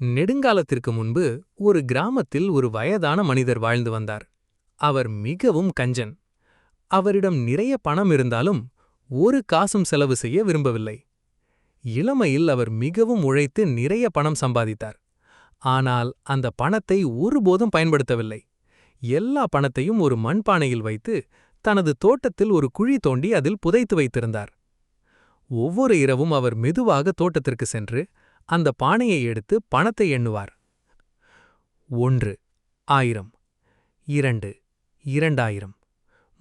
நெடுங்காலத்திற்கு முன்பு ஒரு கிராமத்தில் ஒரு வயதான மனிதர் வாழ்ந்து வந்தார். அவர் மிகவும் கஞ்சன். அவரிடம் நிறைய பணம் இருந்தாலும் ஒரு காசும் செலவு செய்ய விரும்பவில்லை. இளமையில் அவர் மிகவும் உழைத்து நிறைய பணம் சம்பாதித்தார். ஆனால் அந்த பணத்தை ஒருபோதும் பயன்படுத்தவில்லை. எல்லா பணத்தையும் ஒரு மண்பானையில் வைத்து தனது தோட்டத்தில் ஒரு குழி தோண்டி அதில் புதைத்து வைத்திருந்தார். ஒவ்வொரு இரவும் அவர் மெதுவாக தோட்டத்திற்கு சென்று அந்த பானையை எடுத்து பணத்தை எண்ணுவார். 1 1000, 2 2000,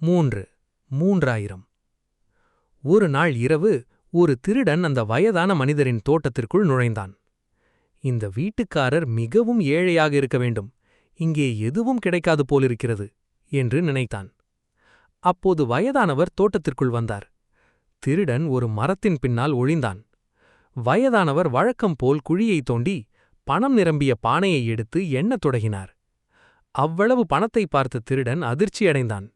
3 3000. ஒரு நாள் இரவு ஒரு திருடன் அந்த வயதான மனிதரின் தோட்டத்திற்குள் நுழைந்தான். இந்த வீட்டுக்காரர் மிகவும் ஏழையாக இருக்க வேண்டும், இங்கே எதுவும் கிடைக்காது போலிருக்கிறது என்று நினைத்தான். அப்போது வயதானவர் தோட்டத்திற்குள் வந்தார். திருடன் ஒரு மரத்தின் பின்னால் ஒளிந்தான். வயதானவர் வழக்கம் போல் குழியை தோண்டி பணம் நிரம்பிய பானையை எடுத்து எண்ணத் தொடங்கினார். அவ்வளவு பணத்தை பார்த்த திருடன் அதிர்ச்சியடைந்தான்.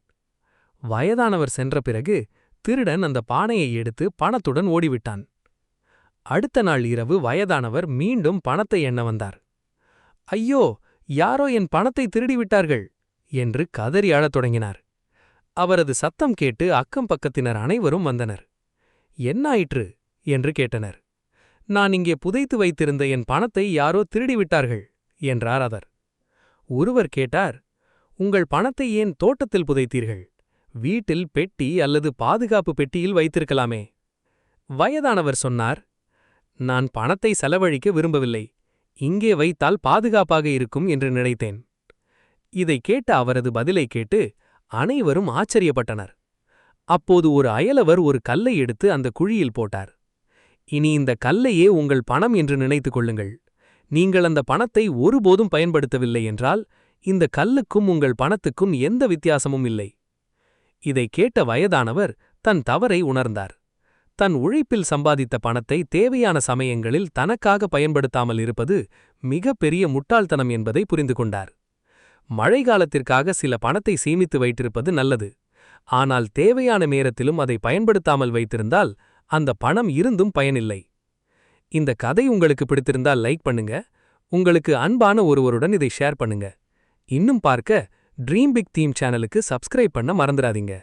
வயதானவர் சென்ற பிறகு திருடன் அந்த பானையை எடுத்து பணத்துடன் ஓடிவிட்டான். அடுத்த நாள் இரவு வயதானவர் மீண்டும் பணத்தை எண்ண வந்தார். ஐயோ, யாரோ என் பணத்தை திருடிவிட்டார்கள் என்று கதறி அழத் தொடங்கினார். அவரது சத்தம் கேட்டு அக்கம் பக்கத்தினர் அனைவரும் வந்தனர். என்னாயிற்று என்று கேட்டனர். நான் இங்கே புதைத்து வைத்திருந்த என் பணத்தை யாரோ திருடிவிட்டார்கள் என்றார் அவர். ஒருவர் கேட்டார், உங்கள் பணத்தை ஏன் தோட்டத்தில் புதைத்தீர்கள்? வீட்டில் பெட்டி அல்லது பாதுகாப்பு பெட்டியில் வைத்திருக்கலாமே. வயதானவர் சொன்னார், நான் பணத்தை செலவழிக்க விரும்பவில்லை, இங்கே வைத்தால் பாதுகாப்பாக இருக்கும் என்று நினைத்தேன். இதை கேட்ட அவரது பதிலை கேட்டு அனைவரும் ஆச்சரியப்பட்டனர். அப்போது ஒரு அயலவர் ஒரு கல்லை எடுத்து அந்த குழியில் போட்டார். இனி இந்த கல்லையே உங்கள் பணம் என்று நினைத்துக் கொள்ளுங்கள். நீங்கள் அந்த பணத்தை ஒருபோதும் பயன்படுத்தவில்லை என்றால் இந்த கல்லுக்கும் உங்கள் பணத்துக்கும் எந்த வித்தியாசமும் இல்லை. இதை கேட்ட வயதானவர் தன் தவறை உணர்ந்தார். தன் உழைப்பில் சம்பாதித்த பணத்தை தேவையான சமயங்களில் தனக்காக பயன்படுத்தாமல் இருப்பது மிகப்பெரிய முட்டாள்தனம் என்பதை புரிந்து கொண்டார். மழைக்காலத்திற்காக சில பணத்தை சேமித்து வைத்திருப்பது நல்லது. ஆனால் தேவையான நேரத்திலும் அதை பயன்படுத்தாமல் வைத்திருந்தால் அந்த பணம் இருந்தும் பயனில்லை. இந்த கதை உங்களுக்கு பிடித்திருந்தால் லைக் பண்ணுங்க. உங்களுக்கு அன்பான ஒருவருடன் இதை ஷேர் பண்ணுங்க. இன்னும் பார்க்க ட்ரீம் பிக் தீம் சேனலுக்கு சப்ஸ்கிரைப் பண்ண மறந்துடாதீங்க.